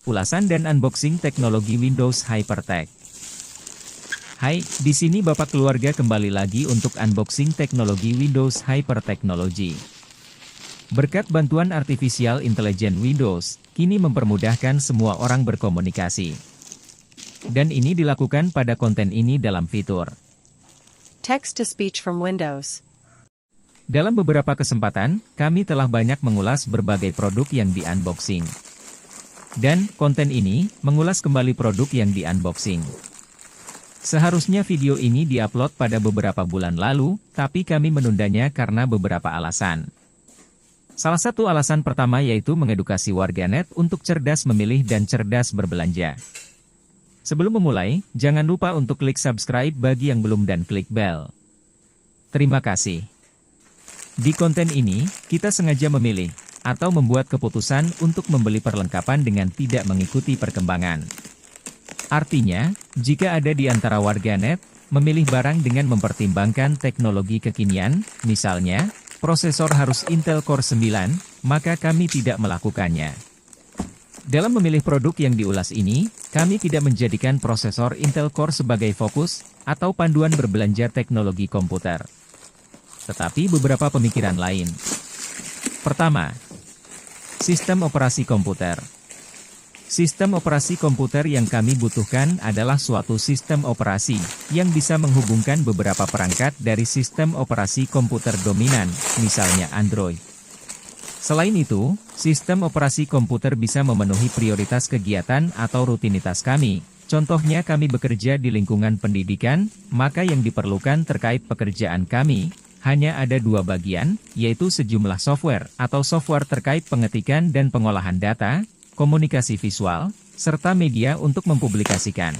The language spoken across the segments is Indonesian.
Ulasan dan unboxing teknologi Windows HyperTech. Hai, di sini Bapak Keluarga kembali lagi untuk unboxing teknologi Windows HyperTechnology. Berkat bantuan Artificial Intelligence Windows, kini mempermudahkan semua orang berkomunikasi. Dan ini dilakukan pada konten ini dalam fitur Text-to-speech from Windows. Dalam beberapa kesempatan, kami telah banyak mengulas berbagai produk yang di-unboxing. Dan, konten ini, mengulas kembali produk yang di-unboxing. Seharusnya video ini di-upload pada beberapa bulan lalu, tapi kami menundanya karena beberapa alasan. Salah satu alasan pertama yaitu mengedukasi warganet untuk cerdas memilih dan cerdas berbelanja. Sebelum memulai, jangan lupa untuk klik subscribe bagi yang belum dan klik bell. Terima kasih. Di konten ini, kita sengaja memilih atau membuat keputusan untuk membeli perlengkapan dengan tidak mengikuti perkembangan. Artinya, jika ada di antara warganet, memilih barang dengan mempertimbangkan teknologi kekinian, misalnya, prosesor harus Intel Core 9, maka kami tidak melakukannya. Dalam memilih produk yang diulas ini, kami tidak menjadikan prosesor Intel Core sebagai fokus, atau panduan berbelanja teknologi komputer. Tetapi beberapa pemikiran lain. Pertama, sistem operasi komputer. Sistem operasi komputer yang kami butuhkan adalah suatu sistem operasi yang bisa menghubungkan beberapa perangkat dari sistem operasi komputer dominan, misalnya Android. Selain itu, sistem operasi komputer bisa memenuhi prioritas kegiatan atau rutinitas kami. Contohnya kami bekerja di lingkungan pendidikan, maka yang diperlukan terkait pekerjaan kami hanya ada dua bagian, yaitu sejumlah software atau software terkait pengetikan dan pengolahan data, komunikasi visual, serta media untuk mempublikasikan.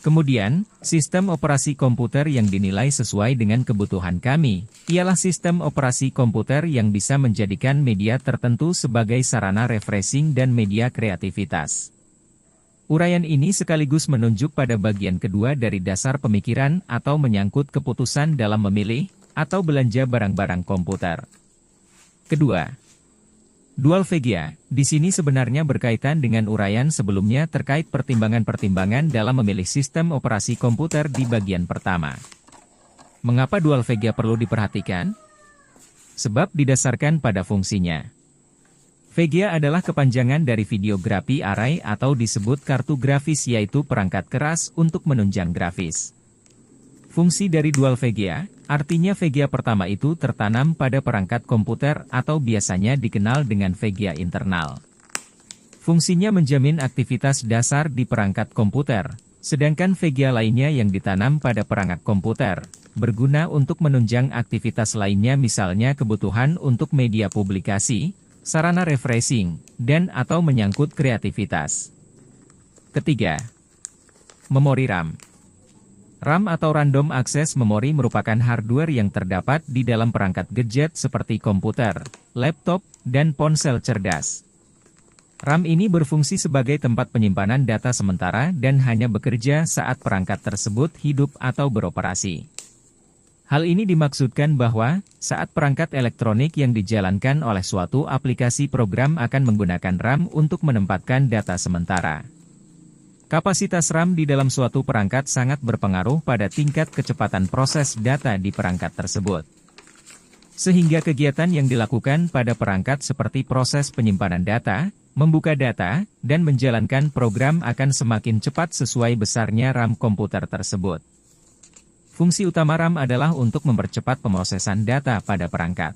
Kemudian, sistem operasi komputer yang dinilai sesuai dengan kebutuhan kami, ialah sistem operasi komputer yang bisa menjadikan media tertentu sebagai sarana refreshing dan media kreativitas. Uraian ini sekaligus menunjuk pada bagian kedua dari dasar pemikiran atau menyangkut keputusan dalam memilih atau belanja barang-barang komputer. Kedua, dual VGA, di sini sebenarnya berkaitan dengan uraian sebelumnya terkait pertimbangan-pertimbangan dalam memilih sistem operasi komputer di bagian pertama. Mengapa dual VGA perlu diperhatikan? Sebab didasarkan pada fungsinya. VGA adalah kepanjangan dari Videography Array atau disebut kartu grafis, yaitu perangkat keras untuk menunjang grafis. Fungsi dari dual VGA, artinya VGA pertama itu tertanam pada perangkat komputer atau biasanya dikenal dengan VGA internal. Fungsinya menjamin aktivitas dasar di perangkat komputer, sedangkan VGA lainnya yang ditanam pada perangkat komputer, berguna untuk menunjang aktivitas lainnya, misalnya kebutuhan untuk media publikasi, sarana refreshing, dan atau menyangkut kreativitas. Ketiga, memori RAM. RAM atau Random Access Memory merupakan hardware yang terdapat di dalam perangkat gadget seperti komputer, laptop, dan ponsel cerdas. RAM ini berfungsi sebagai tempat penyimpanan data sementara dan hanya bekerja saat perangkat tersebut hidup atau beroperasi. Hal ini dimaksudkan bahwa, saat perangkat elektronik yang dijalankan oleh suatu aplikasi program akan menggunakan RAM untuk menempatkan data sementara. Kapasitas RAM di dalam suatu perangkat sangat berpengaruh pada tingkat kecepatan proses data di perangkat tersebut. Sehingga kegiatan yang dilakukan pada perangkat seperti proses penyimpanan data, membuka data, dan menjalankan program akan semakin cepat sesuai besarnya RAM komputer tersebut. Fungsi utama RAM adalah untuk mempercepat pemrosesan data pada perangkat.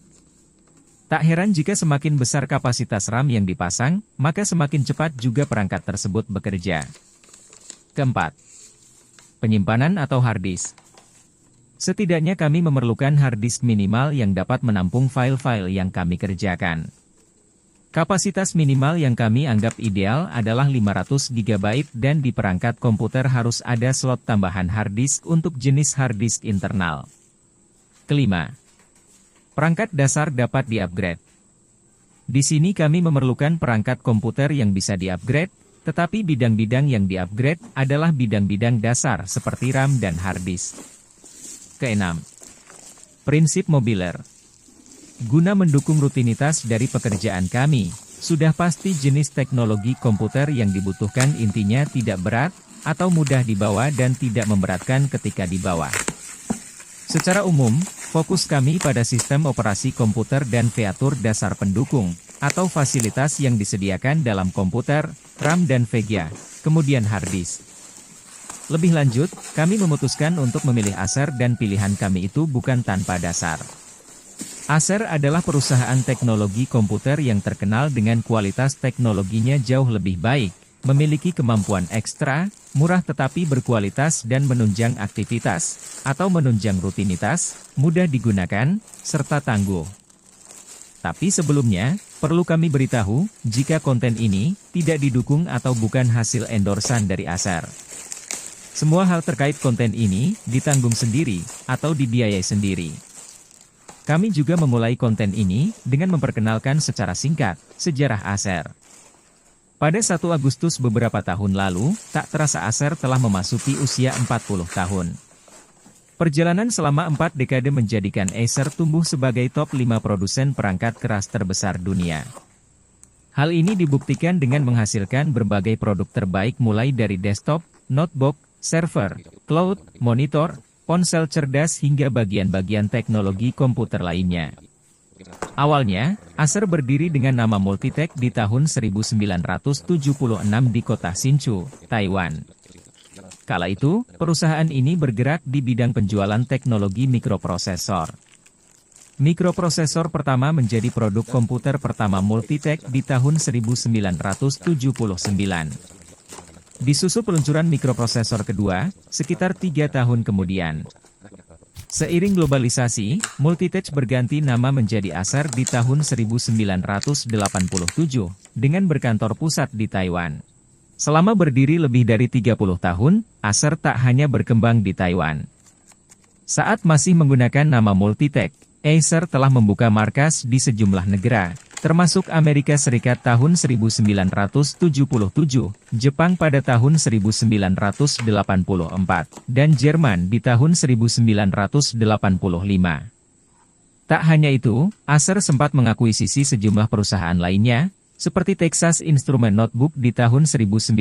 Tak heran jika semakin besar kapasitas RAM yang dipasang, maka semakin cepat juga perangkat tersebut bekerja. Keempat, penyimpanan atau hard disk. Setidaknya kami memerlukan hard disk minimal yang dapat menampung file-file yang kami kerjakan. Kapasitas minimal yang kami anggap ideal adalah 500 GB dan di perangkat komputer harus ada slot tambahan hard disk untuk jenis hard disk internal. Kelima, perangkat dasar dapat di-upgrade. Di sini kami memerlukan perangkat komputer yang bisa di-upgrade, tetapi bidang-bidang yang di-upgrade adalah bidang-bidang dasar seperti RAM dan hard disk. Keenam, prinsip modular. Guna mendukung rutinitas dari pekerjaan kami, Sudah pasti jenis teknologi komputer yang dibutuhkan intinya tidak berat, atau mudah dibawa dan tidak memberatkan ketika dibawa. Secara umum, fokus kami pada sistem operasi komputer dan fiatur dasar pendukung, atau fasilitas yang disediakan dalam komputer, RAM dan VGA, kemudian hard disk. Lebih lanjut, kami memutuskan untuk memilih Acer dan pilihan kami itu bukan tanpa dasar. Acer adalah perusahaan teknologi komputer yang terkenal dengan kualitas teknologinya jauh lebih baik, memiliki kemampuan ekstra, murah tetapi berkualitas dan menunjang aktivitas, atau menunjang rutinitas, mudah digunakan, serta tangguh. Tapi sebelumnya, perlu kami beritahu, jika konten ini tidak didukung atau bukan hasil endorsan dari Acer. Semua hal terkait konten ini ditanggung sendiri, atau dibiayai sendiri. Kami juga memulai konten ini dengan memperkenalkan secara singkat sejarah Acer. Pada 1 Agustus beberapa tahun lalu, tak terasa Acer telah memasuki usia 40 tahun. Perjalanan selama 4 dekade menjadikan Acer tumbuh sebagai top 5 produsen perangkat keras terbesar dunia. Hal ini dibuktikan dengan menghasilkan berbagai produk terbaik mulai dari desktop, notebook, server, cloud, monitor, ponsel cerdas hingga bagian-bagian teknologi komputer lainnya. Awalnya, Acer berdiri dengan nama Multitech di tahun 1976 di kota Hsinchu, Taiwan. Kala itu, perusahaan ini bergerak di bidang penjualan teknologi mikroprosesor. Mikroprosesor pertama menjadi produk komputer pertama Multitech di tahun 1979. Disusul peluncuran mikroprosesor kedua, sekitar 3 tahun kemudian. Seiring globalisasi, Multitech berganti nama menjadi Acer di tahun 1987, dengan berkantor pusat di Taiwan. Selama berdiri lebih dari 30 tahun, Acer tak hanya berkembang di Taiwan. Saat masih menggunakan nama Multitech, Acer telah membuka markas di sejumlah negara, termasuk Amerika Serikat tahun 1977, Jepang pada tahun 1984, dan Jerman di tahun 1985. Tak hanya itu, Acer sempat mengakuisisi sejumlah perusahaan lainnya, seperti Texas Instruments Notebook di tahun 1997,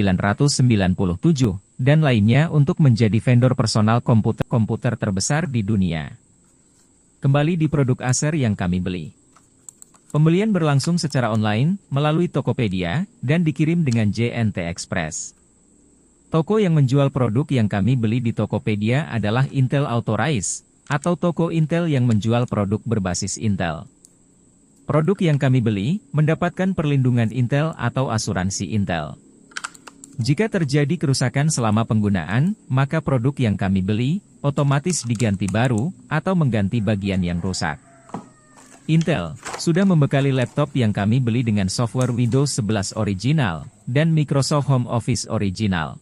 dan lainnya untuk menjadi vendor personal komputer terbesar di dunia. Kembali di produk Acer yang kami beli. Pembelian berlangsung secara online, melalui Tokopedia, dan dikirim dengan JNT Express. Toko yang menjual produk yang kami beli di Tokopedia adalah Intel Authorized, atau toko Intel yang menjual produk berbasis Intel. Produk yang kami beli, mendapatkan perlindungan Intel atau asuransi Intel. Jika terjadi kerusakan selama penggunaan, maka produk yang kami beli, otomatis diganti baru, atau mengganti bagian yang rusak. Intel sudah membekali laptop yang kami beli dengan software Windows 11 original, dan Microsoft Home Office original.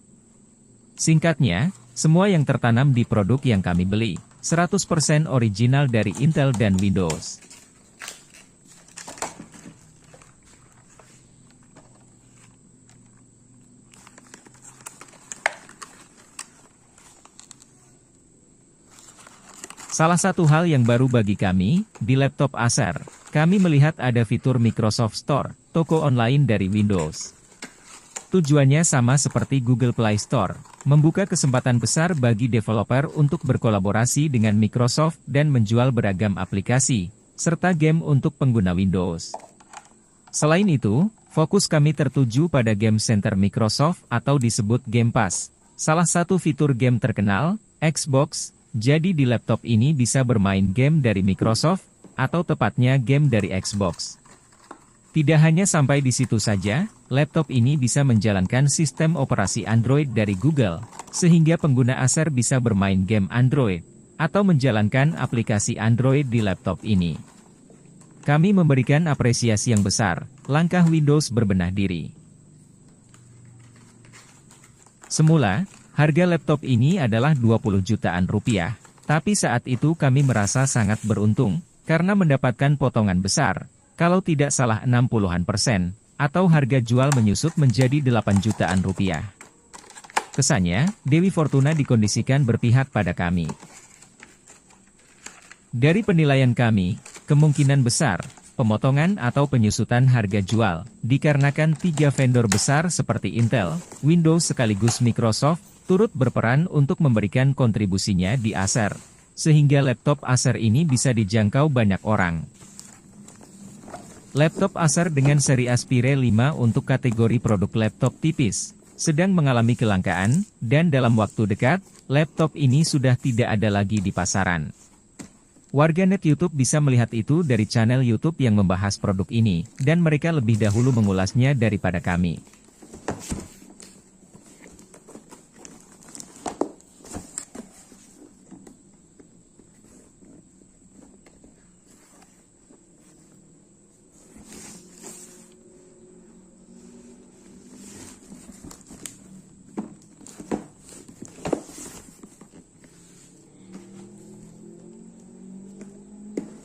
Singkatnya, semua yang tertanam di produk yang kami beli, 100% original dari Intel dan Windows. Salah satu hal yang baru bagi kami, di laptop Acer, kami melihat ada fitur Microsoft Store, toko online dari Windows. Tujuannya sama seperti Google Play Store, membuka kesempatan besar bagi developer untuk berkolaborasi dengan Microsoft dan menjual beragam aplikasi, serta game untuk pengguna Windows. Selain itu, fokus kami tertuju pada Game Center Microsoft atau disebut Game Pass, salah satu fitur game terkenal, Xbox. Jadi di laptop ini bisa bermain game dari Microsoft, atau tepatnya game dari Xbox. Tidak hanya sampai di situ saja, laptop ini bisa menjalankan sistem operasi Android dari Google, sehingga pengguna Acer bisa bermain game Android, atau menjalankan aplikasi Android di laptop ini. Kami memberikan apresiasi yang besar, langkah Windows berbenah diri. Semula, harga laptop ini adalah 20 jutaan rupiah, tapi saat itu kami merasa sangat beruntung, karena mendapatkan potongan besar, kalau tidak salah 60%, atau harga jual menyusut menjadi 8 jutaan rupiah. Kesannya, Dewi Fortuna dikondisikan berpihak pada kami. Dari penilaian kami, kemungkinan besar, pemotongan atau penyusutan harga jual, dikarenakan 3 vendor besar seperti Intel, Windows sekaligus Microsoft, turut berperan untuk memberikan kontribusinya di Acer, sehingga laptop Acer ini bisa dijangkau banyak orang. Laptop Acer dengan seri Aspire 5 untuk kategori produk laptop tipis, sedang mengalami kelangkaan, dan dalam waktu dekat, laptop ini sudah tidak ada lagi di pasaran. Warganet YouTube bisa melihat itu dari channel YouTube yang membahas produk ini, dan mereka lebih dahulu mengulasnya daripada kami.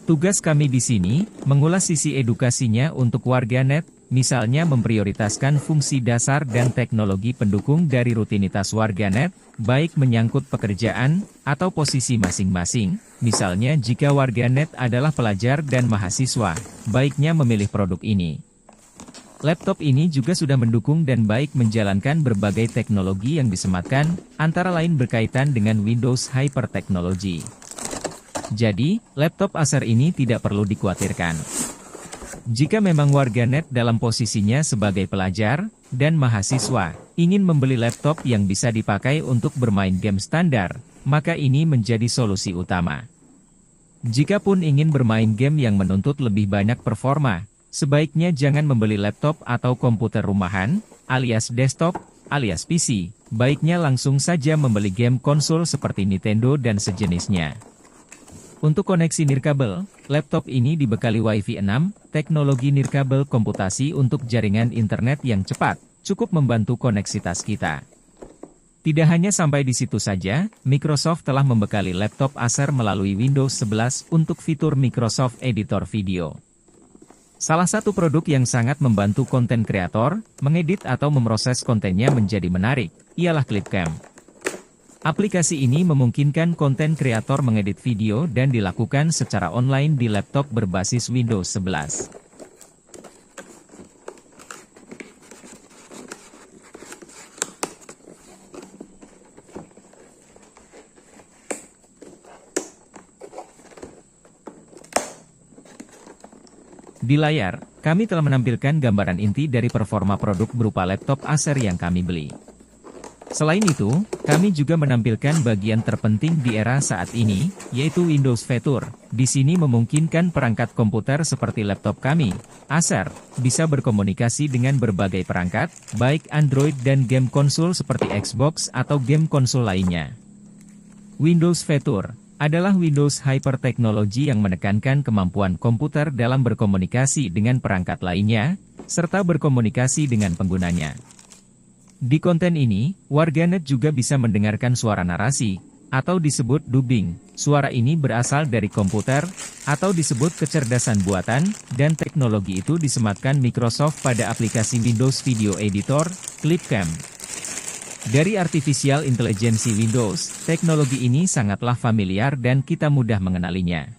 Tugas kami di sini, mengulas sisi edukasinya untuk warganet, misalnya memprioritaskan fungsi dasar dan teknologi pendukung dari rutinitas warganet, baik menyangkut pekerjaan, atau posisi masing-masing, misalnya jika warganet adalah pelajar dan mahasiswa, baiknya memilih produk ini. Laptop ini juga sudah mendukung dan baik menjalankan berbagai teknologi yang disematkan, antara lain berkaitan dengan Windows Hyper Technology. Jadi, laptop Acer ini tidak perlu dikhawatirkan. Jika memang warganet dalam posisinya sebagai pelajar dan mahasiswa, ingin membeli laptop yang bisa dipakai untuk bermain game standar, maka ini menjadi solusi utama. Jikapun ingin bermain game yang menuntut lebih banyak performa, sebaiknya jangan membeli laptop atau komputer rumahan, alias desktop, alias PC, baiknya langsung saja membeli game konsol seperti Nintendo dan sejenisnya. Untuk koneksi nirkabel, laptop ini dibekali Wi-Fi 6, teknologi nirkabel komputasi untuk jaringan internet yang cepat, cukup membantu koneksitas kita. Tidak hanya sampai di situ saja, Microsoft telah membekali laptop Acer melalui Windows 11 untuk fitur Microsoft Editor Video. Salah satu produk yang sangat membantu konten kreator, mengedit atau memproses kontennya menjadi menarik, ialah Clipcam. Aplikasi ini memungkinkan konten kreator mengedit video dan dilakukan secara online di laptop berbasis Windows 11. Di layar, kami telah menampilkan gambaran inti dari performa produk berupa laptop Acer yang kami beli. Selain itu, kami juga menampilkan bagian terpenting di era saat ini, yaitu Windows Feature. Di sini memungkinkan perangkat komputer seperti laptop kami, Acer, bisa berkomunikasi dengan berbagai perangkat, baik Android dan game konsol seperti Xbox atau game konsol lainnya. Windows Feature adalah Windows Hyper Technology yang menekankan kemampuan komputer dalam berkomunikasi dengan perangkat lainnya, serta berkomunikasi dengan penggunanya. Di konten ini, warganet juga bisa mendengarkan suara narasi, atau disebut dubbing. Suara ini berasal dari komputer, atau disebut kecerdasan buatan, dan teknologi itu disematkan Microsoft pada aplikasi Windows Video Editor, Clipcam. Dari Artificial Intelligence Windows, teknologi ini sangatlah familiar dan kita mudah mengenalinya.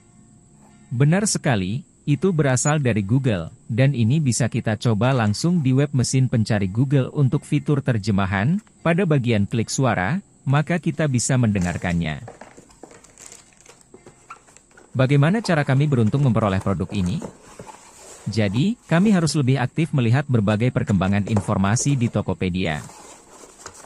Benar sekali, itu berasal dari Google, dan ini bisa kita coba langsung di web mesin pencari Google untuk fitur terjemahan. Pada bagian klik suara, maka kita bisa mendengarkannya. Bagaimana cara kami beruntung memperoleh produk ini? Jadi, kami harus lebih aktif melihat berbagai perkembangan informasi di Tokopedia.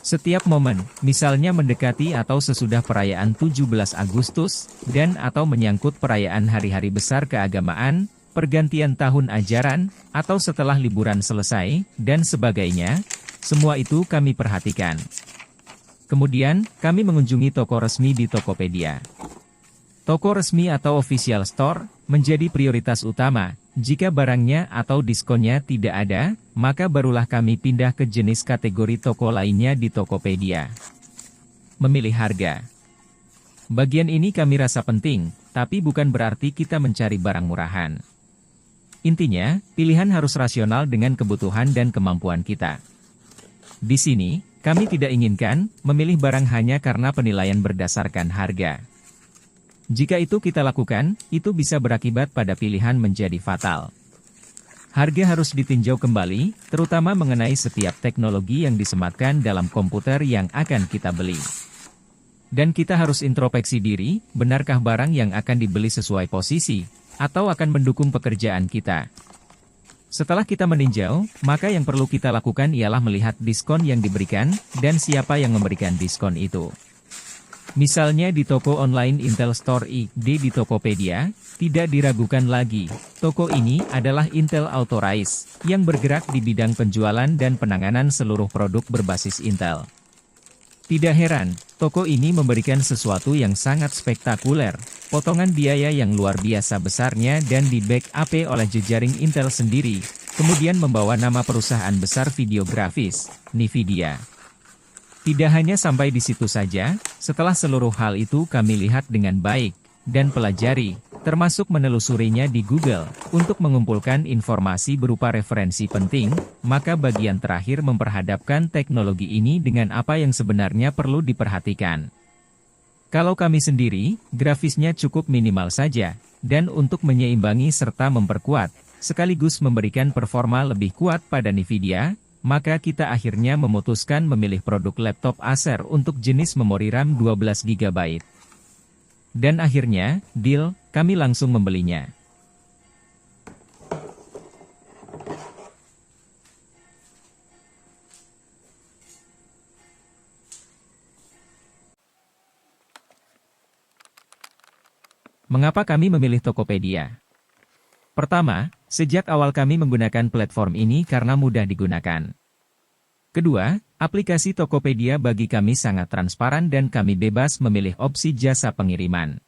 Setiap momen, misalnya mendekati atau sesudah perayaan 17 Agustus, dan atau menyangkut perayaan hari-hari besar keagamaan, pergantian tahun ajaran, atau setelah liburan selesai, dan sebagainya, semua itu kami perhatikan. Kemudian, kami mengunjungi toko resmi di Tokopedia. Toko resmi atau official store, menjadi prioritas utama. Jika barangnya atau diskonnya tidak ada, maka barulah kami pindah ke jenis kategori toko lainnya di Tokopedia. Memilih harga. Bagian ini kami rasa penting, tapi bukan berarti kita mencari barang murahan. Intinya, pilihan harus rasional dengan kebutuhan dan kemampuan kita. Di sini, kami tidak inginkan memilih barang hanya karena penilaian berdasarkan harga. Jika itu kita lakukan, itu bisa berakibat pada pilihan menjadi fatal. Harga harus ditinjau kembali, terutama mengenai setiap teknologi yang disematkan dalam komputer yang akan kita beli. Dan kita harus introspeksi diri, benarkah barang yang akan dibeli sesuai posisi, atau akan mendukung pekerjaan kita. Setelah kita meninjau, maka yang perlu kita lakukan ialah melihat diskon yang diberikan, dan siapa yang memberikan diskon itu. Misalnya di toko online Intel Store ID di Tokopedia, tidak diragukan lagi, toko ini adalah Intel Authorized, yang bergerak di bidang penjualan dan penanganan seluruh produk berbasis Intel. Tidak heran, toko ini memberikan sesuatu yang sangat spektakuler, potongan biaya yang luar biasa besarnya dan di-backup oleh jejaring Intel sendiri, kemudian membawa nama perusahaan besar video grafis, Nvidia. Tidak hanya sampai di situ saja, setelah seluruh hal itu kami lihat dengan baik, dan pelajari, termasuk menelusurinya di Google, untuk mengumpulkan informasi berupa referensi penting, maka bagian terakhir memperhadapkan teknologi ini dengan apa yang sebenarnya perlu diperhatikan. Kalau kami sendiri, grafisnya cukup minimal saja, dan untuk menyeimbangi serta memperkuat, sekaligus memberikan performa lebih kuat pada Nvidia, maka kita akhirnya memutuskan memilih produk laptop Acer untuk jenis memori RAM 12 GB. Dan akhirnya, deal, kami langsung membelinya. Mengapa kami memilih Tokopedia? Pertama, sejak awal kami menggunakan platform ini karena mudah digunakan. Kedua, aplikasi Tokopedia bagi kami sangat transparan dan kami bebas memilih opsi jasa pengiriman.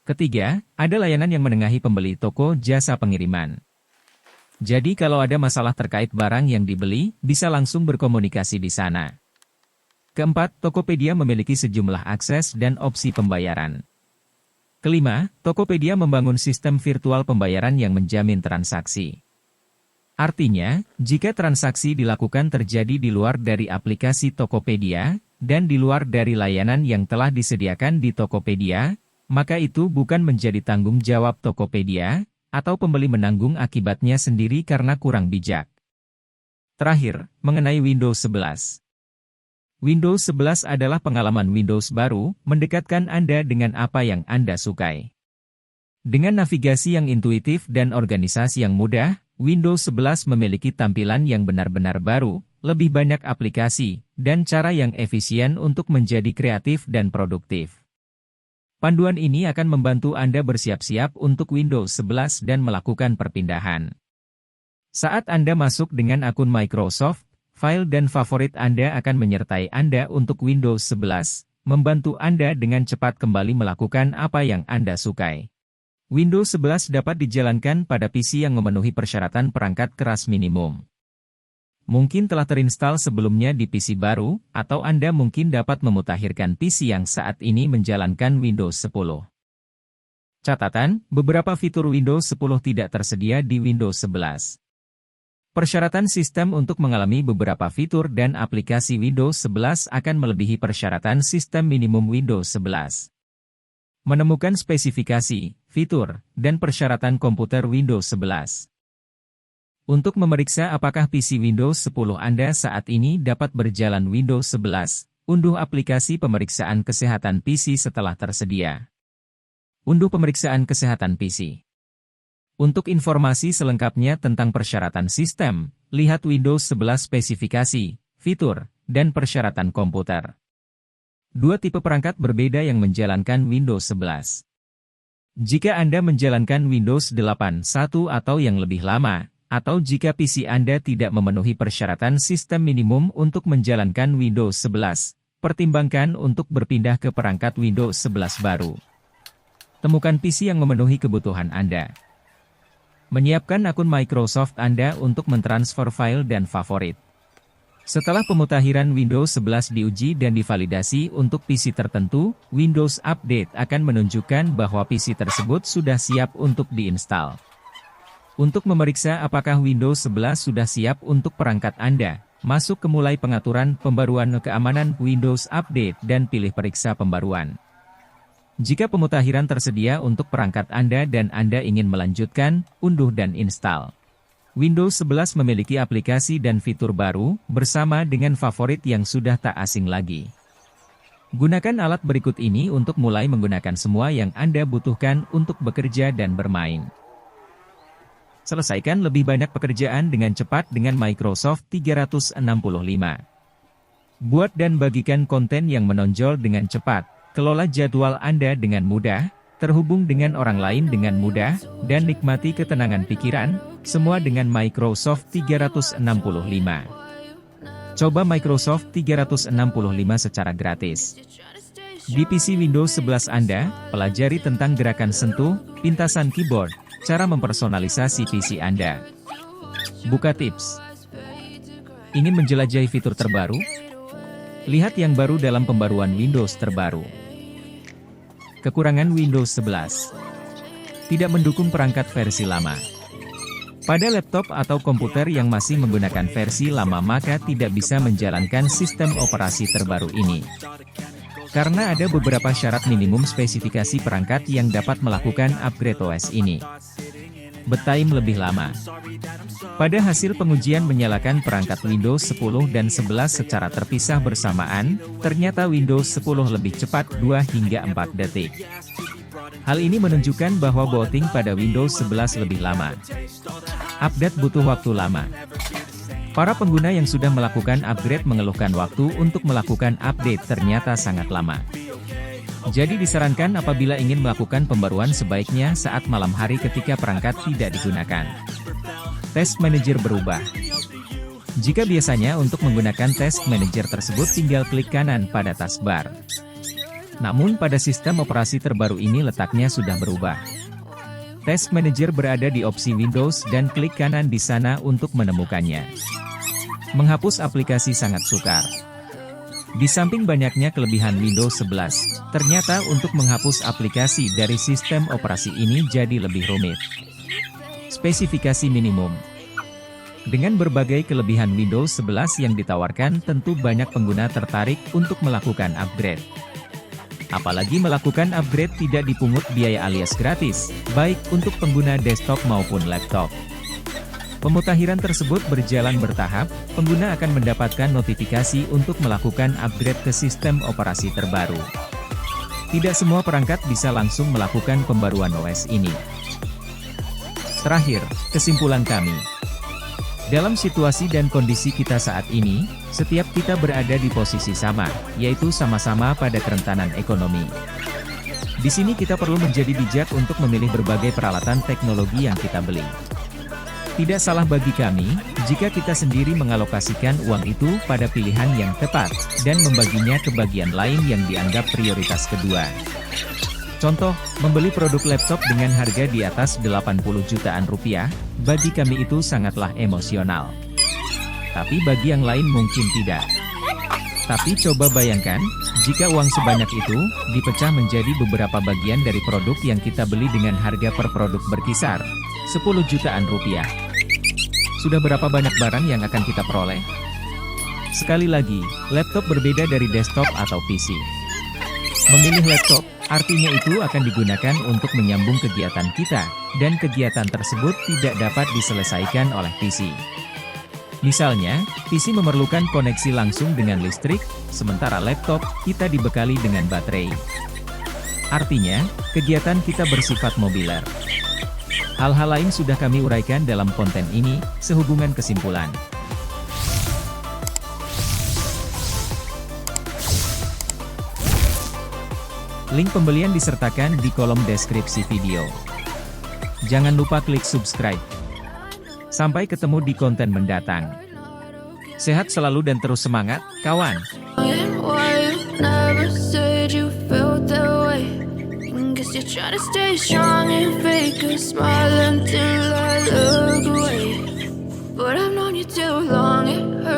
Ketiga, ada layanan yang menengahi pembeli toko jasa pengiriman. Jadi kalau ada masalah terkait barang yang dibeli, bisa langsung berkomunikasi di sana. Keempat, Tokopedia memiliki sejumlah akses dan opsi pembayaran. Kelima, Tokopedia membangun sistem virtual pembayaran yang menjamin transaksi. Artinya, jika transaksi dilakukan terjadi di luar dari aplikasi Tokopedia, dan di luar dari layanan yang telah disediakan di Tokopedia, maka itu bukan menjadi tanggung jawab Tokopedia, atau pembeli menanggung akibatnya sendiri karena kurang bijak. Terakhir, mengenai Windows 11. Windows 11 adalah pengalaman Windows baru, mendekatkan Anda dengan apa yang Anda sukai. Dengan navigasi yang intuitif dan organisasi yang mudah, Windows 11 memiliki tampilan yang benar-benar baru, lebih banyak aplikasi, dan cara yang efisien untuk menjadi kreatif dan produktif. Panduan ini akan membantu Anda bersiap-siap untuk Windows 11 dan melakukan perpindahan. Saat Anda masuk dengan akun Microsoft, file dan favorit Anda akan menyertai Anda untuk Windows 11, membantu Anda dengan cepat kembali melakukan apa yang Anda sukai. Windows 11 dapat dijalankan pada PC yang memenuhi persyaratan perangkat keras minimum. Mungkin telah terinstall sebelumnya di PC baru, atau Anda mungkin dapat memutakhirkan PC yang saat ini menjalankan Windows 10. Catatan, beberapa fitur Windows 10 tidak tersedia di Windows 11. Persyaratan sistem untuk mengalami beberapa fitur dan aplikasi Windows 11 akan melebihi persyaratan sistem minimum Windows 11. Menemukan spesifikasi, fitur, dan persyaratan komputer Windows 11. Untuk memeriksa apakah PC Windows 10 Anda saat ini dapat berjalan Windows 11, unduh aplikasi pemeriksaan kesehatan PC setelah tersedia. Unduh pemeriksaan kesehatan PC. Untuk informasi selengkapnya tentang persyaratan sistem, lihat Windows 11 spesifikasi, fitur, dan persyaratan komputer. Dua tipe perangkat berbeda yang menjalankan Windows 11. Jika Anda menjalankan Windows 8.1 atau yang lebih lama, atau jika PC Anda tidak memenuhi persyaratan sistem minimum untuk menjalankan Windows 11, pertimbangkan untuk berpindah ke perangkat Windows 11 baru. Temukan PC yang memenuhi kebutuhan Anda. Menyiapkan akun Microsoft Anda untuk mentransfer file dan favorit. Setelah pemutakhiran Windows 11 diuji dan divalidasi untuk PC tertentu, Windows Update akan menunjukkan bahwa PC tersebut sudah siap untuk diinstal. Untuk memeriksa apakah Windows 11 sudah siap untuk perangkat Anda, masuk ke mulai pengaturan pembaruan keamanan Windows Update dan pilih periksa pembaruan. Jika pemutahiran tersedia untuk perangkat Anda dan Anda ingin melanjutkan, unduh dan install. Windows 11 memiliki aplikasi dan fitur baru, bersama dengan favorit yang sudah tak asing lagi. Gunakan alat berikut ini untuk mulai menggunakan semua yang Anda butuhkan untuk bekerja dan bermain. Selesaikan lebih banyak pekerjaan dengan cepat dengan Microsoft 365. Buat dan bagikan konten yang menonjol dengan cepat. Kelola jadwal Anda dengan mudah, terhubung dengan orang lain dengan mudah, dan nikmati ketenangan pikiran, semua dengan Microsoft 365. Coba Microsoft 365 secara gratis. Di PC Windows 11 Anda, pelajari tentang gerakan sentuh, pintasan keyboard, cara mempersonalisasi PC Anda. Buka tips. Ingin menjelajahi fitur terbaru? Lihat yang baru dalam pembaruan Windows terbaru. Kekurangan Windows 11. Tidak mendukung perangkat versi lama. Pada laptop atau komputer yang masih menggunakan versi lama maka tidak bisa menjalankan sistem operasi terbaru ini. Karena ada beberapa syarat minimum spesifikasi perangkat yang dapat melakukan upgrade OS ini. Betime lebih lama. Pada hasil pengujian menyalakan perangkat Windows 10 dan 11 secara terpisah bersamaan, ternyata Windows 10 lebih cepat 2 hingga 4 detik. Hal ini menunjukkan bahwa booting pada Windows 11 lebih lama. Update butuh waktu lama. Para pengguna yang sudah melakukan upgrade mengeluhkan waktu untuk melakukan update ternyata sangat lama. Jadi disarankan apabila ingin melakukan pembaruan sebaiknya saat malam hari ketika perangkat tidak digunakan. Task Manager berubah. Jika biasanya untuk menggunakan Task Manager tersebut tinggal klik kanan pada taskbar. Namun pada sistem operasi terbaru ini letaknya sudah berubah. Task Manager berada di opsi Windows dan klik kanan di sana untuk menemukannya. Menghapus aplikasi sangat sukar. Di samping banyaknya kelebihan Windows 11, ternyata untuk menghapus aplikasi dari sistem operasi ini jadi lebih rumit. Spesifikasi minimum. Dengan berbagai kelebihan Windows 11 yang ditawarkan tentu banyak pengguna tertarik untuk melakukan upgrade. Apalagi melakukan upgrade tidak dipungut biaya alias gratis, baik untuk pengguna desktop maupun laptop. Pemutahiran tersebut berjalan bertahap, pengguna akan mendapatkan notifikasi untuk melakukan upgrade ke sistem operasi terbaru. Tidak semua perangkat bisa langsung melakukan pembaruan OS ini. Terakhir, kesimpulan kami. Dalam situasi dan kondisi kita saat ini, setiap kita berada di posisi sama, yaitu sama-sama pada kerentanan ekonomi. Di sini kita perlu menjadi bijak untuk memilih berbagai peralatan teknologi yang kita beli. Tidak salah bagi kami, jika kita sendiri mengalokasikan uang itu pada pilihan yang tepat, dan membaginya ke bagian lain yang dianggap prioritas kedua. Contoh, membeli produk laptop dengan harga di atas 80 jutaan rupiah, bagi kami itu sangatlah emosional. Tapi bagi yang lain mungkin tidak. Tapi coba bayangkan, jika uang sebanyak itu, dipecah menjadi beberapa bagian dari produk yang kita beli dengan harga per produk berkisar 10 jutaan rupiah. Sudah berapa banyak barang yang akan kita peroleh? Sekali lagi, laptop berbeda dari desktop atau PC. Memilih laptop, artinya itu akan digunakan untuk menyambung kegiatan kita, dan kegiatan tersebut tidak dapat diselesaikan oleh PC. Misalnya, PC memerlukan koneksi langsung dengan listrik, sementara laptop kita dibekali dengan baterai. Artinya, kegiatan kita bersifat mobiler. Hal-hal lain sudah kami uraikan dalam konten ini, sehubungan kesimpulan. Link pembelian disertakan di kolom deskripsi video. Jangan lupa klik subscribe. Sampai ketemu di konten mendatang. Sehat selalu dan terus semangat, kawan! Guess you're trying to stay strong and fake a smile until I look away. But I've known you too long, it hurts.